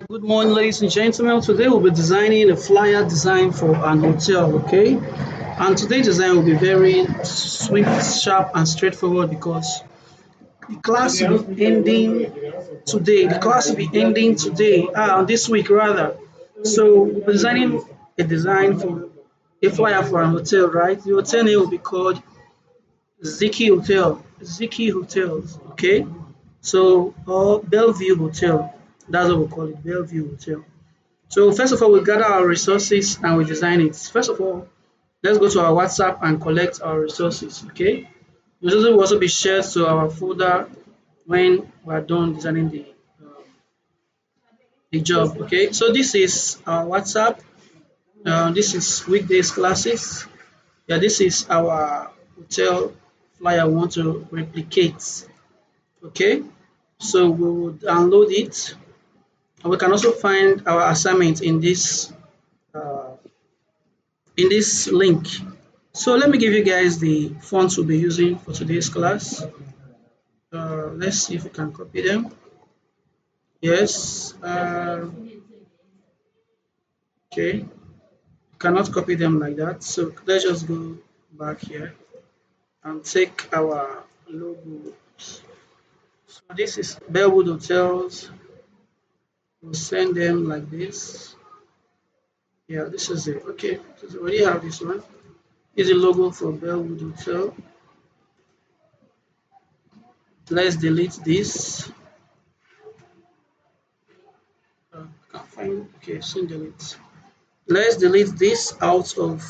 Good morning, ladies and gentlemen. Today we'll be designing a flyer design for an hotel, okay? And today's design will be very swift, sharp, and straightforward because the class will be ending today. The class will be ending today, this week rather. So we're designing a design for a flyer for an hotel, right? The hotel name will be called Ziki Hotel, Ziki Hotels, okay? So, or Bellevue Hotel, that's what we call it, Bellevue Hotel. So first of all, we gather our resources and we design it. First of all, let's go to our WhatsApp and collect our resources, okay? The resources will also be shared to our folder when we are done designing the job, okay? So this is our WhatsApp. This is weekdays classes. Yeah, this is our hotel flyer we want to replicate, okay? So we will download it. And we can also find our assignment uh, in this link. So let me give you guys the fonts we'll be using for today's class. Let's see if we can copy them. Yes. Okay. Cannot copy them like that. So let's just go back here and take our logo. So this is Bellwood Hotels. We'll send them like this. Yeah, this is it. Okay, so we already have this one. This is the logo for Bellwood Hotel. Let's delete this. Can't find. Okay, soon delete. Let's delete this out of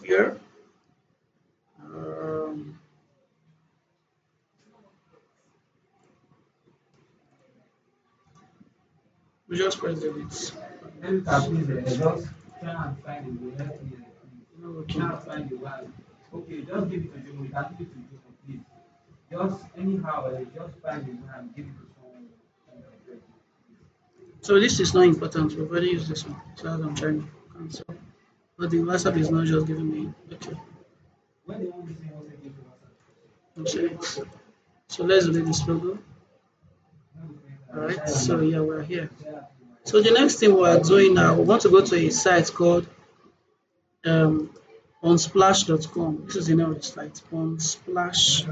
here. Um, we just press delete. Every time please just try and find a way, help me please. Okay. Try and find a way. Okay, just give it to Jomo. You can give it to Jomo, please. Just anyhow, just find a way and give it to someone. So this is not important. We've already used this one. So I'm trying to cancel. But the WhatsApp is not just giving me. Okay. When they want to say what's again to Okay. So let's delete this logo. Alright. So yeah, we're here. So the next thing we are doing now, we want to go to a site called um, unsplash.com. This is the name of the site. Unsplash.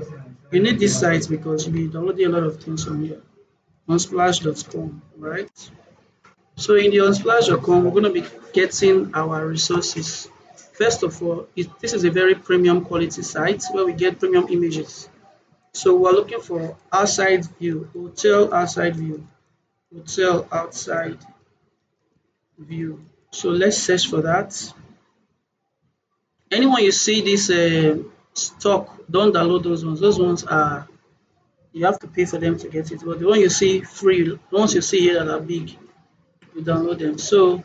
You need this site because you'll be downloading a lot of things from here. Unsplash.com, right? So in the unsplash.com, we're going to be getting our resources. First of all, this is a very premium quality site where we get premium images. So we're looking for outside view, hotel outside view, hotel outside view. So let's search for that. Anyone you see this stock, don't download those ones. Those ones are you have to pay for them to get it. But the one you see free, the ones you see here that are big, you download them. So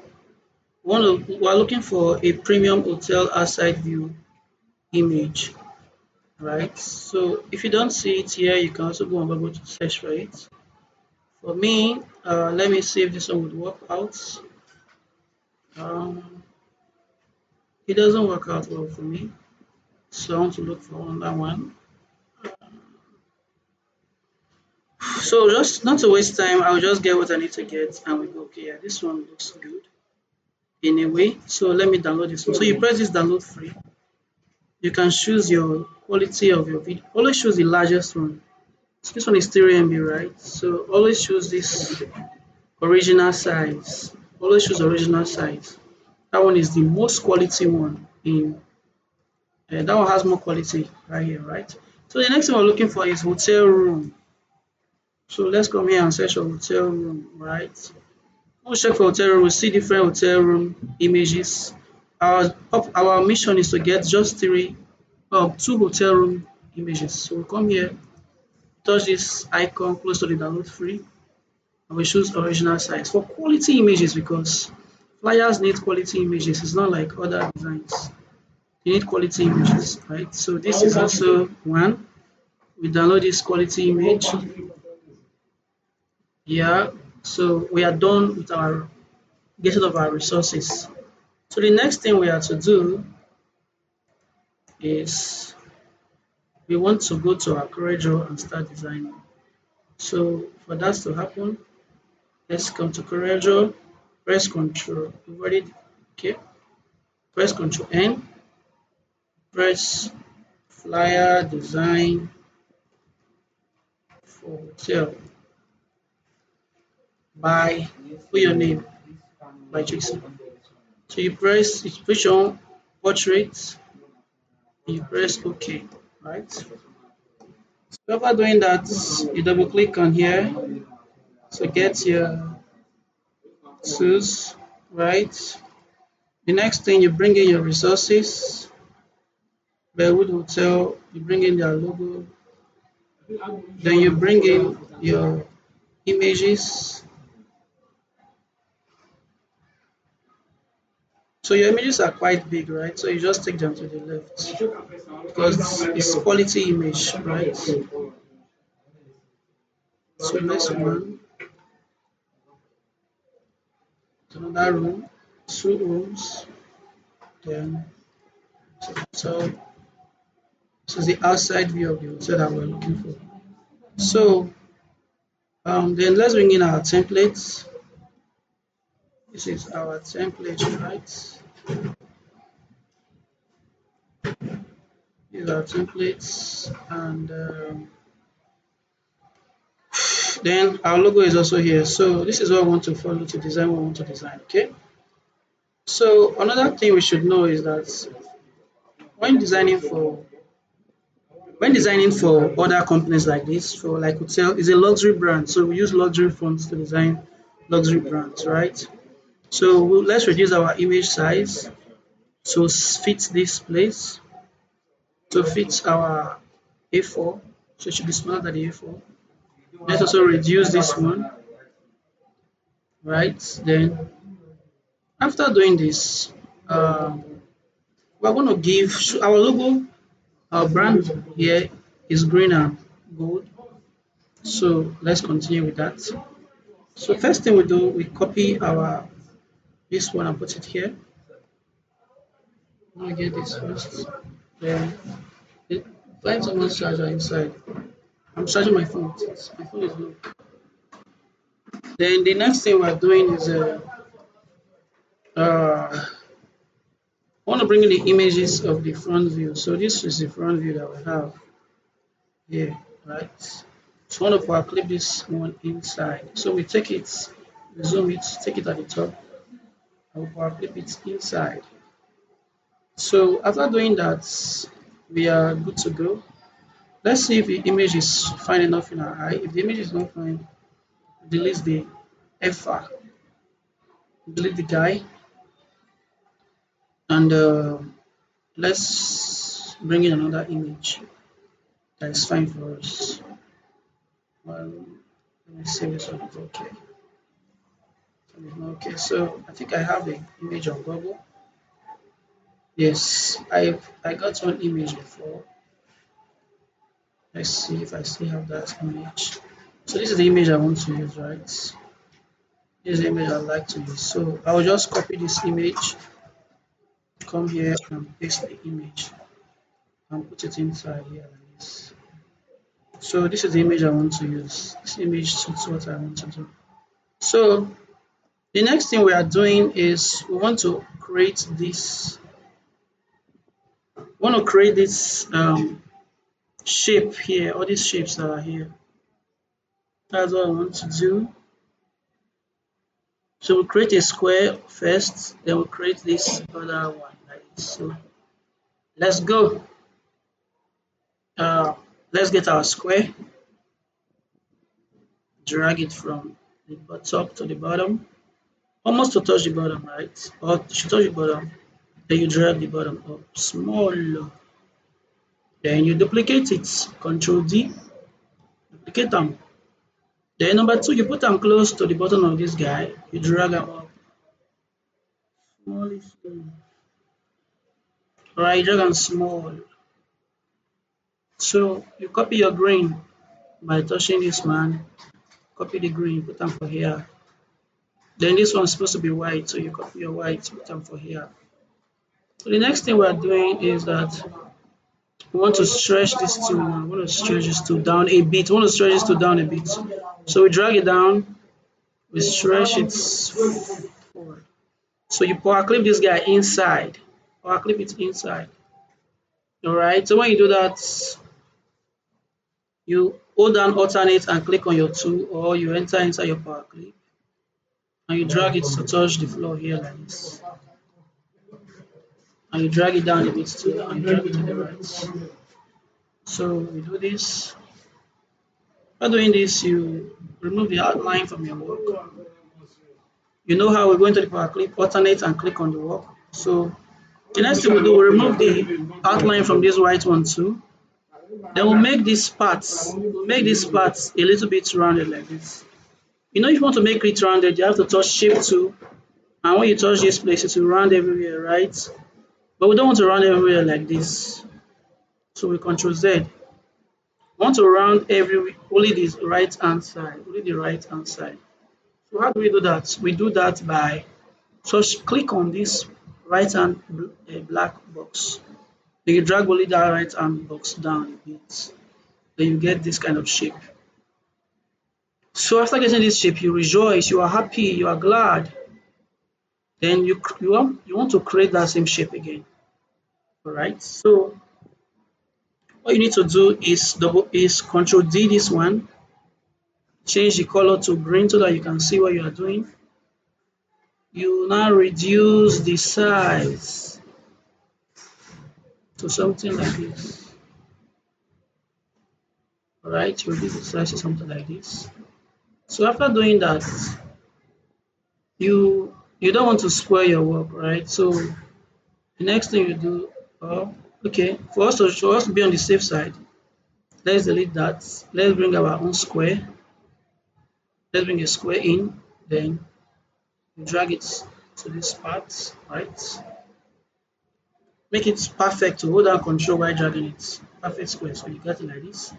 we're looking for a premium hotel outside view image, right? So if you don't see it here, you can also go on Google to search for it. For me, let me see if this one would work out. Um, it doesn't work out well for me, so I want to look for another one. So just not to waste time, I'll just get what I need to get and we go, okay, yeah, this one looks good in a way. So let me download this one. So you press this download free. You can choose your quality of your video. Always choose the largest one. So this one is 3 MB, right? So always choose this original size. Always choose original size. That one is the most quality one in that one has more quality right here, right? So the next thing we're looking for is hotel room. So let's come here and search for hotel room, right? We'll check for hotel room, we'll see different hotel room images. Our mission is to get just two hotel room images. So we'll come here, touch this icon close to the download free, and we choose original size for quality images because flyers need quality images. It's not like other designs. You need quality images, right? So this is also one. We download this quality image. Yeah. So we are done with our getting of our resources. So the next thing we have to do is we want to go to our CorelDRAW and start designing. So for that to happen, Let's come to Corel. Press Control. We've already okay. Press Control N. Press flyer design for hotel by put your name by Jason. So you press it push on portrait. You press OK, right? So after doing that, you double click on here. So get your tools, right? The next thing you bring in your resources. Bearwood Hotel, you bring in their logo, then you bring in your images. So your images are quite big, right? So you just take them to the left because it's quality image, right? So next one, another room, two rooms, then so this is the outside view of the hotel that we're looking for. So then let's bring in our templates. This is our template, right? These are templates, and then our logo is also here. So this is what we want to follow to design what we want to design. Okay. So another thing we should know is that when designing for other companies like this, for like hotel, is a luxury brand. So we use luxury fonts to design luxury brands, right? So let's reduce our image size to fit this place, to fit our A4. So it should be smaller than the A4. Let's also reduce this one, right? Then after doing this, we're going to give our logo, our brand here is green and gold. So let's continue with that. So first thing we do, we copy our this one and put it here. Let me get this first. Then find someone's charger inside. I'm charging my phone. My phone is low. Then the next thing we're doing is I want to bring in the images of the front view. So this is the front view that we have here, right? So one of our clip this one inside. So we take it, zoom it, take it at the top, and we clip it inside. So after doing that, we are good to go. Let's see if the image is fine enough in our eye. If the image is not fine, delete the FR, delete the guy, and let's bring in another image that is fine for us. Well, let me see this one is okay. Okay, so I think I have the image on Google. Yes, I got one image before. Let's see if I still have that image. So this is the image I want to use, right? This is the image I like to use. So I will just copy this image, come here and paste the image and put it inside here like this. So this is the image I want to use. This image suits what I want to do. So the next thing we are doing is we want to create this. Shape here, all these shapes that are here. That's what I want to do. So we'll create a square first, then we'll create this other one like this. So let's go. Let's get our square, drag it from the top to the bottom, almost to touch the bottom, right? Or to touch the bottom, then you drag the bottom up small. Then you duplicate it, Control D, duplicate them. Then number two, you put them close to the bottom of this guy, you drag them up. Small. Alright, drag them small. So you copy your green by touching this man, copy the green, put them for here. Then this one's supposed to be white, so you copy your white, put them for here. So the next thing we're doing is that we want to stretch this tool now. We want to stretch this tool down a bit. We want to stretch this tool down a bit. So we drag it down, we stretch it forward. So you power clip this guy inside. Power clip it inside. Alright, so when you do that, you hold down alternate and click on your tool, or you enter inside your power clip and you drag it to touch the floor here like this. And you drag it down a bit too, and you drag it to the right. So we do this. By doing this, you remove the outline from your work. You know how we're going to the power clip, alternate and click on the work. So the next thing we do, we remove the outline from this white one too. Then we'll make these parts, a little bit rounded like this. You know, if you want to make it rounded, you have to touch shape tool, and when you touch this place, it will round everywhere, right? But we don't want to round everywhere like this. So we Control Z. We want to round only the right hand side, So how do we do that? We do that by just click on this right hand black box. Then you drag only that right hand box down a bit. Then you get this kind of shape. So after getting this shape, you rejoice, you are happy, you are glad. Then you want to create that same shape again. Alright. So what you need to do is Control D this one, change the color to green so that you can see what you are doing. You now reduce the size to something like this. Alright, you reduce the size to something like this. So after doing that, you don't want to square your work, right? So the next thing you do, okay, for us to be on the safe side, let's delete that. Let's bring our own square. Let's bring a square in, then you drag it to this part, right? Make it perfect to hold down Control while dragging it. Perfect square, so you get it like this.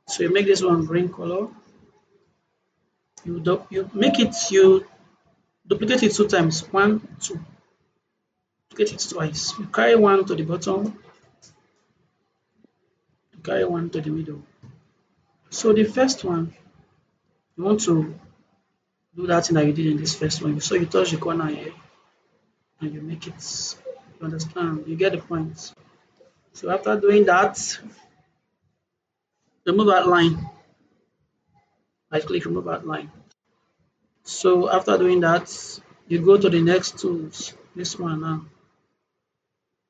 So you make this one green color. You duplicate it 2 times. 1, 2. Duplicate it twice. You carry one to the bottom. You carry one to the middle. So the first one, you want to do that thing that you did in this first one. So you touch the corner here and you make it. You understand? You get the point. So after doing that, remove outline. Right click, remove outline. So after doing that, you go to the next tools. This one now.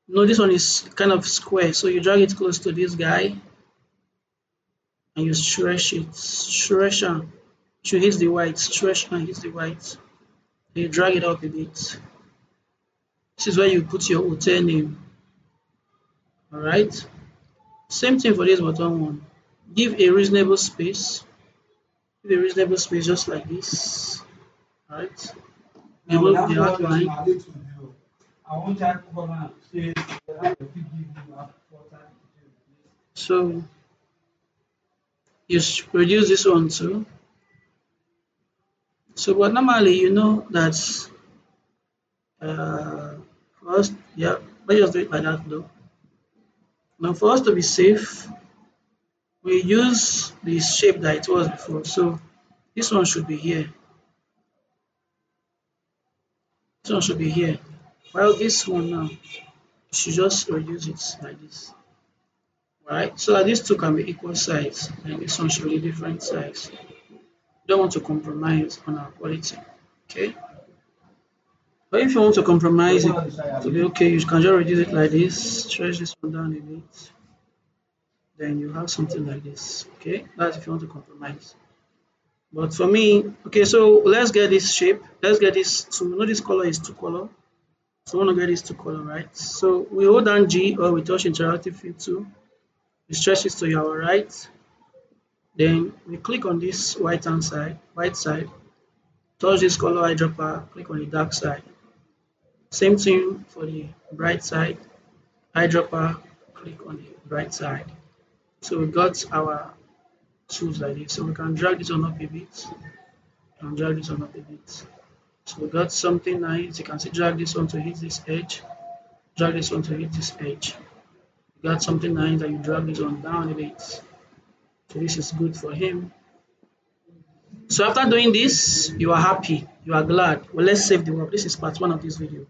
No, this one is kind of square, so you drag it close to this guy and you stretch it. Stretch and you hit the white. Stretch and hit the white. Then you drag it up a bit. This is where you put your hotel name. Alright. Same thing for this bottom one. Give a reasonable space. Give a reasonable space just like this. Alright. Remove the outline. So you reduce this one too. So but normally you know that first, yeah, let's just do it like that though. Now for us to be safe, we use the shape that it was before. So this one should be here. This one should be here. While this one now, you should just reduce it like this. Right? So that these two can be equal size, and this one should be a different size. We don't want to compromise on our quality. Okay? But if you want to compromise it to be okay, you can just reduce it like this, stretch this one down a bit, then you have something like this. Okay, that's if you want to compromise. But for me, okay, so let's get this shape. Let's get this two. Know this color is two color. So I want to get this two color, right? So we hold down G or we touch interactive field tool. We stretch it to our right. Then we click on this white side, touch this color eyedropper, click on the dark side. Same thing for the bright side, eyedropper, click on the bright side. So we got our tools like this. So we can drag this one up a bit and drag this one up a bit. So we got something nice. You can see drag this one to hit this edge, drag this one to hit this edge. You got something nice that you drag this one down a bit. So this is good for him. So after doing this, you are happy, you are glad. Well, let's save the work. This is part one of this video.